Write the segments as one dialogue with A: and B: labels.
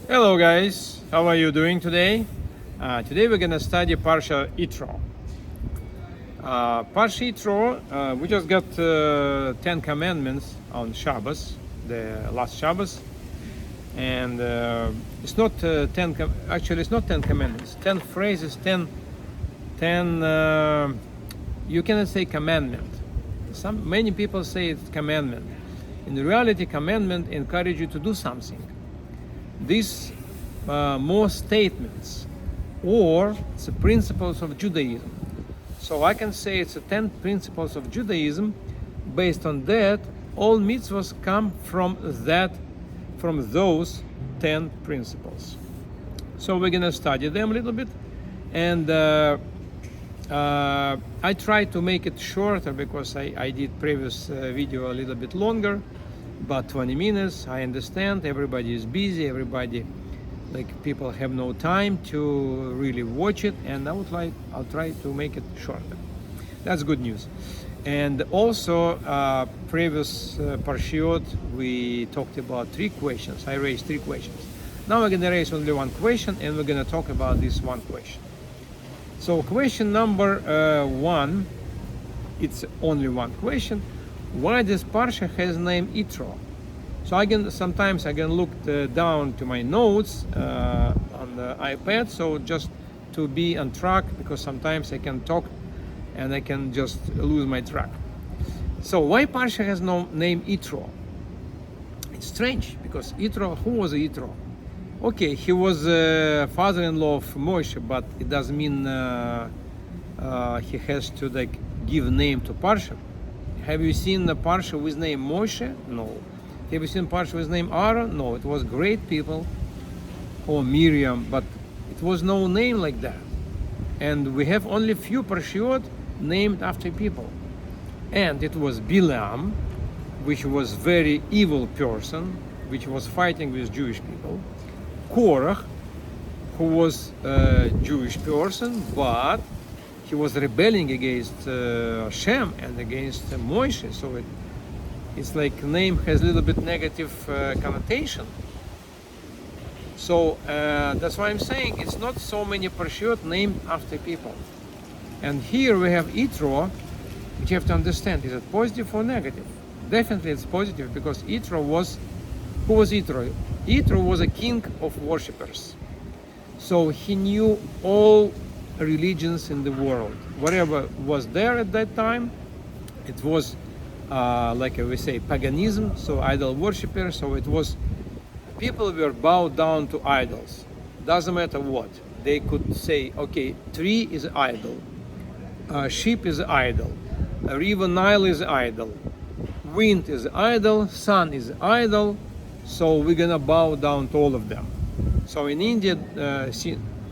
A: Hello guys, how are you doing today? Today we're going to study Parsha Yitro. Parsha Yitro, we just got 10 commandments on Shabbos, the last Shabbos. And it's not actually it's not 10 commandments, 10 phrases, 10 you cannot say commandment. Many people say it's commandment. In reality, commandment encourage you to do something. These more statements or it's the principles of Judaism. So I can say it's the 10 principles of Judaism. Based on that, all mitzvahs come from those 10 principles. So we're gonna study them a little bit, and I try to make it shorter because I did previous video a little bit longer, about 20 minutes. I understand everybody is busy, people have no time to really watch it, and I'll try to make it shorter. That's good news. And also previous Parshiot we talked about 3 questions. I raised 3 questions. Now we're gonna raise only 1 question, and we're gonna talk about this 1 question. So question number 1, it's only 1 question. Why this Parsha has name Yitro? So sometimes I can look down to my notes on the iPad, so just to be on track, because sometimes I can talk and I can just lose my track. So why Parsha has no name Yitro? It's strange, because Yitro, who was Yitro? Okay, he was father-in-law of Moshe, but it doesn't mean he has to give name to Parsha. Have you seen the Parsha with name Moshe? No. Have you seen Parsha with name Aaron? No. It was great people, or Miriam, but it was no name like that. And we have only few Parshiot named after people. And it was Bilam, which was very evil person, which was fighting with Jewish people. Korach, who was a Jewish person, but he was rebelling against Hashem and against Moshe. So it's like name has a little bit negative connotation. So that's why I'm saying it's not so many Parshiot named after people. And here we have Yitro, which you have to understand, is it positive or negative? Definitely it's positive, because Yitro was, who was Yitro? Yitro was a king of worshippers. So he knew all religions in the world. Whatever was there at that time, it was like we say paganism, so idol worshippers. So it was, people were bowed down to idols. Doesn't matter what. They could say, okay, tree is idol, sheep is idol, a river Nile is idol, wind is idol, sun is idol. So we're gonna bow down to all of them. So in India,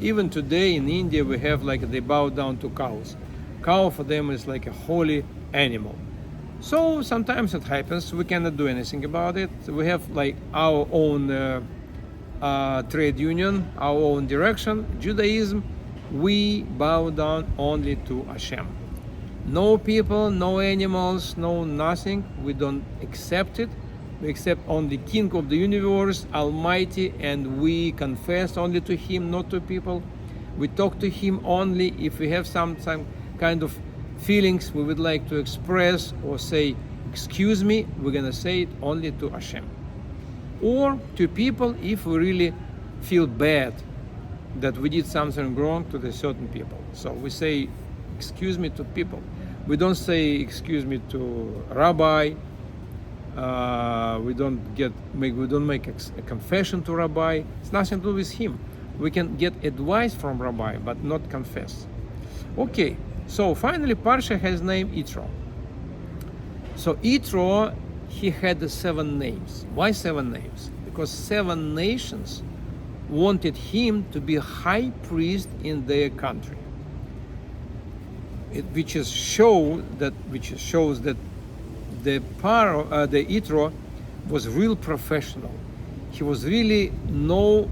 A: even today in India, we have they bow down to cows. Cow for them is like a holy animal. So sometimes it happens. We cannot do anything about it. We have our own trade union, our own direction. Judaism, we bow down only to Hashem. No people, no animals, no nothing. We don't accept it. We accept only King of the universe, Almighty, and we confess only to Him, not to people. We talk to Him only if we have some kind of feelings we would like to express or say, excuse me, we're gonna say it only to Hashem. Or to people if we really feel bad that we did something wrong to the certain people. So we say, excuse me to people. We don't say, excuse me to Rabbi. We don't make a confession to Rabbi. It's nothing to do with him. We can get advice from Rabbi, but not confess. Okay, so finally Parsha has name Yitro. So Yitro, he had 7 names. Why 7 names? Because 7 nations wanted him to be high priest in their country. Which shows that the Yitro was real professional. He was really know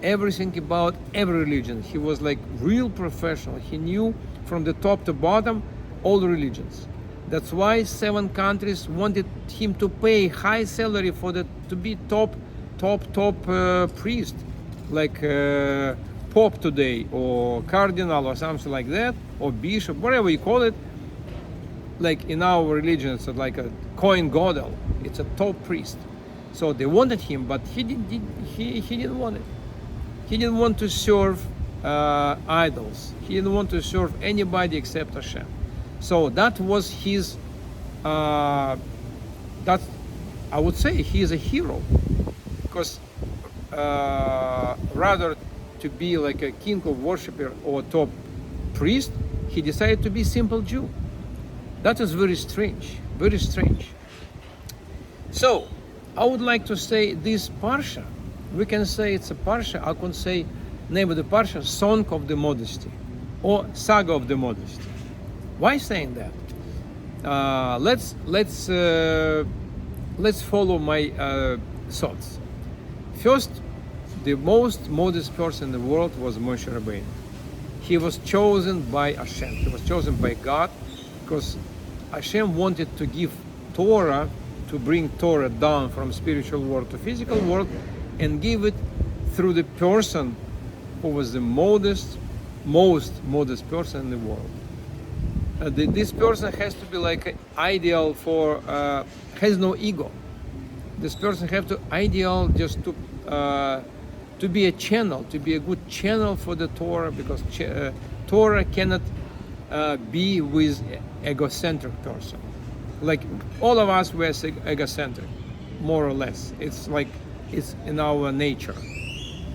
A: everything about every religion. He was like real professional. He knew from the top to bottom all the religions. That's why 7 countries wanted him to pay high salary to be top top priest, like Pope today, or Cardinal, or something like that, or Bishop, whatever you call it. Like in our religion, it's like a Kohen Gadol. It's a top priest. So they wanted him, but he didn't want it. He didn't want to serve idols. He didn't want to serve anybody except Hashem. So that was his. That I would say he is a hero, because rather to be like a king of worshiper or top priest, he decided to be simple Jew. That is very strange, very strange. So I would like to say this Parsha, we can say it's a Parsha, I can say name of the Parsha, Song of the Modesty, or Saga of the Modesty. Why saying that? Let's follow my thoughts. First, the most modest person in the world was Moshe Rabbeinu. He was chosen by Hashem. He was chosen by God because Hashem wanted to give Torah, to bring Torah down from spiritual world to physical world, and give it through the person who was the most modest person in the world. This person has to be like an ideal for, has no ego. This person has to ideal just to be a channel, to be a good channel for the Torah, because Torah cannot be with egocentric person. Like all of us were egocentric, more or less. It's like it's in our nature,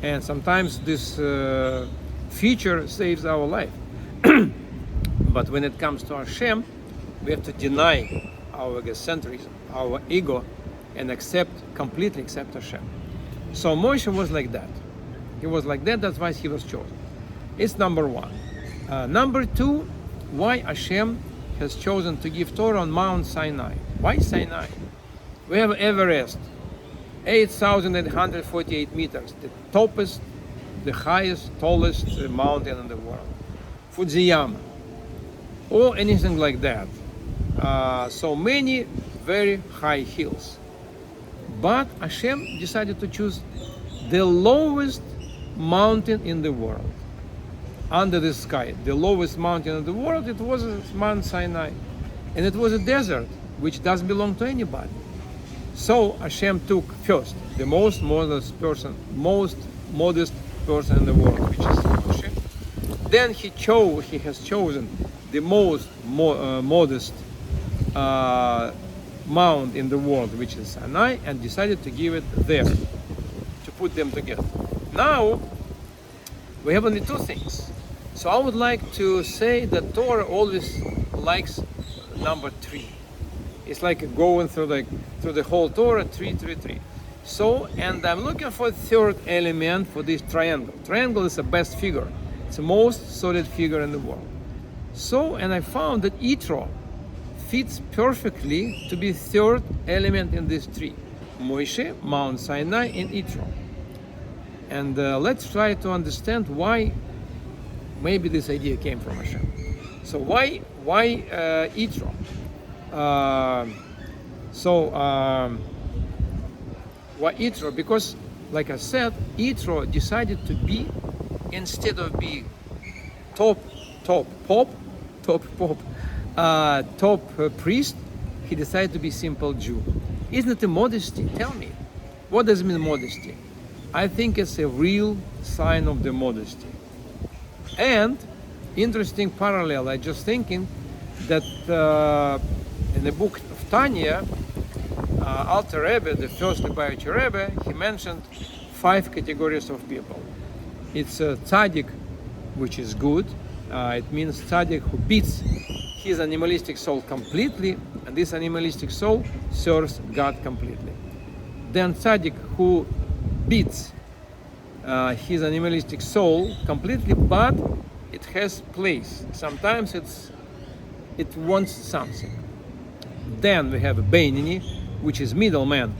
A: and sometimes this feature saves our life. But when it comes to Hashem, we have to deny our egocentrism, our ego, and completely accept Hashem. So Moshe was like that. He was like that, that's why he was chosen. It's number one. Number two, why Hashem has chosen to give Torah on Mount Sinai. Why Sinai? We have Everest, 8,848 meters, the topest, the highest, tallest mountain in the world. Fujiyama, or anything like that. So many very high hills. But Hashem decided to choose the lowest mountain in the world, under the sky. The lowest mountain in the world, it was Mount Sinai. And it was a desert, which doesn't belong to anybody. So Hashem took first the most modest person in the world, which is Moshe. Then he has chosen the most modest mount in the world, which is Sinai, and decided to give it there, to put them together. Now we have only two things. So I would like to say that Torah always likes number 3. It's like going through the whole Torah, 3, 3, 3. So, and I'm looking for a third element for this triangle. Triangle is the best figure. It's the most solid figure in the world. So, and I found that Yitro fits perfectly to be third element in this tree. Moshe, Mount Sinai, and Yitro. And let's try to understand why maybe this idea came from Hashem. So why Yitro? Why Yitro? Because, like I said, Yitro decided to be, instead of being top priest, he decided to be simple Jew. Isn't it a modesty? Tell me, what does it mean modesty? I think it's a real sign of the modesty. And interesting parallel, I just thinking that in the book of Tanya, Alter Rebbe, the first Lubavitcher Rebbe, he mentioned 5 categories of people. It's a tzaddik, which is good. It means tzaddik who beats his animalistic soul completely, and this animalistic soul serves God completely. Then tzaddik who beats his animalistic soul completely, but it has place. Sometimes it wants something. Then we have a Beinoni, which is middleman.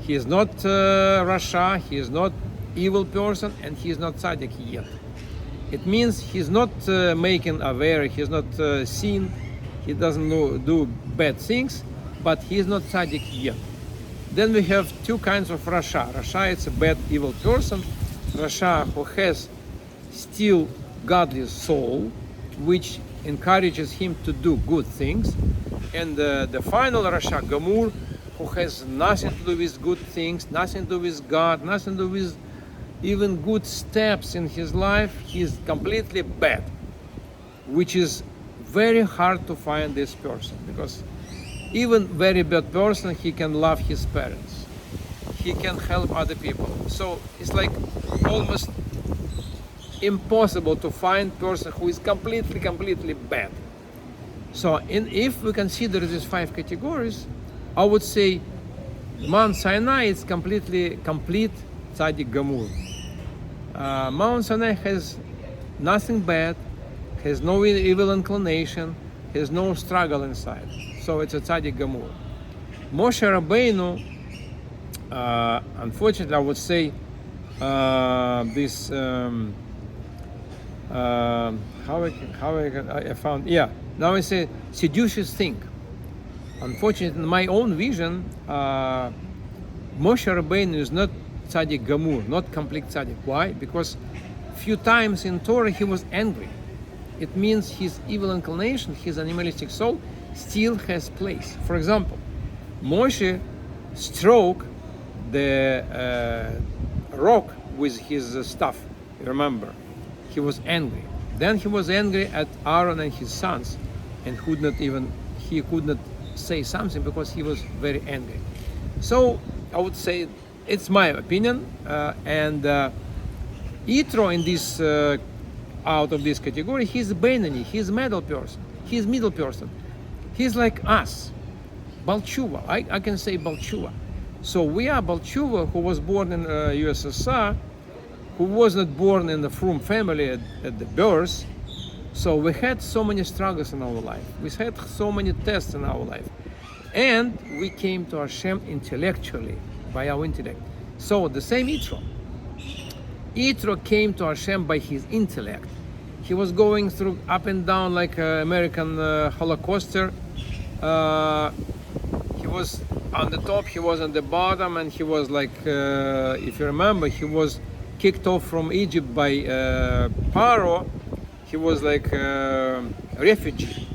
A: He is not Rasha, he is not evil person, and he is not tzaddik yet. It means he's not making aware, he's not sin, he doesn't do bad things, but he is not tzaddik yet. Then we have two kinds of Rasha. Rasha is a bad, evil person. Rasha who has still godly soul, which encourages him to do good things. And the final Rasha, Gamur, who has nothing to do with good things, nothing to do with God, nothing to do with even good steps in his life. He's completely bad, which is very hard to find this person, because even very bad person, he can love his parents, he can help other people. So it's like almost impossible to find person who is completely bad. So if we consider these 5 categories, I would say Mount Sinai is complete tzaddik gamur. Mount Sinai has nothing bad, has no evil inclination, has no struggle inside. So it's a tzaddik gamur. Moshe Rabbeinu, unfortunately, I would say I found, yeah, now I say seduces thing. Unfortunately, in my own vision, Moshe Rabbeinu is not tzaddik gamur, not complete tzaddik. Why? Because few times in Torah he was angry. It means his evil inclination, his animalistic soul, still has place. For example, Moshe struck the rock with his staff. Remember, he was angry. Then he was angry at Aaron and his sons, and he could not say something because he was very angry. So I would say it's my opinion, and Yitro in this out of this category, he's Benoni, he's middle person, he's like us, Balchuva. I can say Balchuva. So we are Balchuva, who was born in USSR, who was not born in the Frum family at the birth. So we had so many struggles in our life. We had so many tests in our life. And we came to Hashem intellectually, by our intellect. So the same Yitro. Yitro came to Hashem by his intellect. He was going through up and down like an American Holocauster. He was on the top, he was on the bottom, and he was like, if you remember, he was kicked off from Egypt by Paro. He was like a refugee.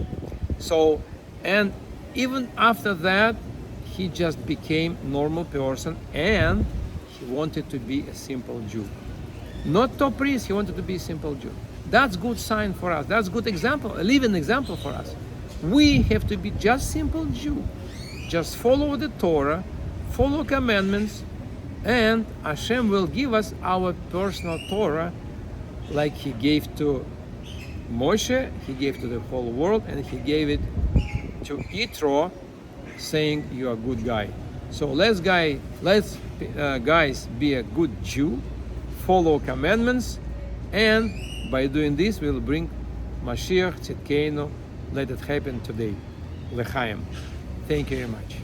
A: So, and even after that, he just became normal person, and he wanted to be a simple Jew. Not top priest, he wanted to be a simple Jew. That's good sign for us. That's good example, a living example for us. We have to be just simple Jew. Just follow the Torah, follow commandments, and Hashem will give us our personal Torah, like He gave to Moshe, He gave to the whole world, and He gave it to Yitro, saying you are a good guy. So let's guys be a good Jew, follow commandments, and by doing this we'll bring Mashiach Tzidkeinu. Let it happen today. L'chaim. Thank you very much.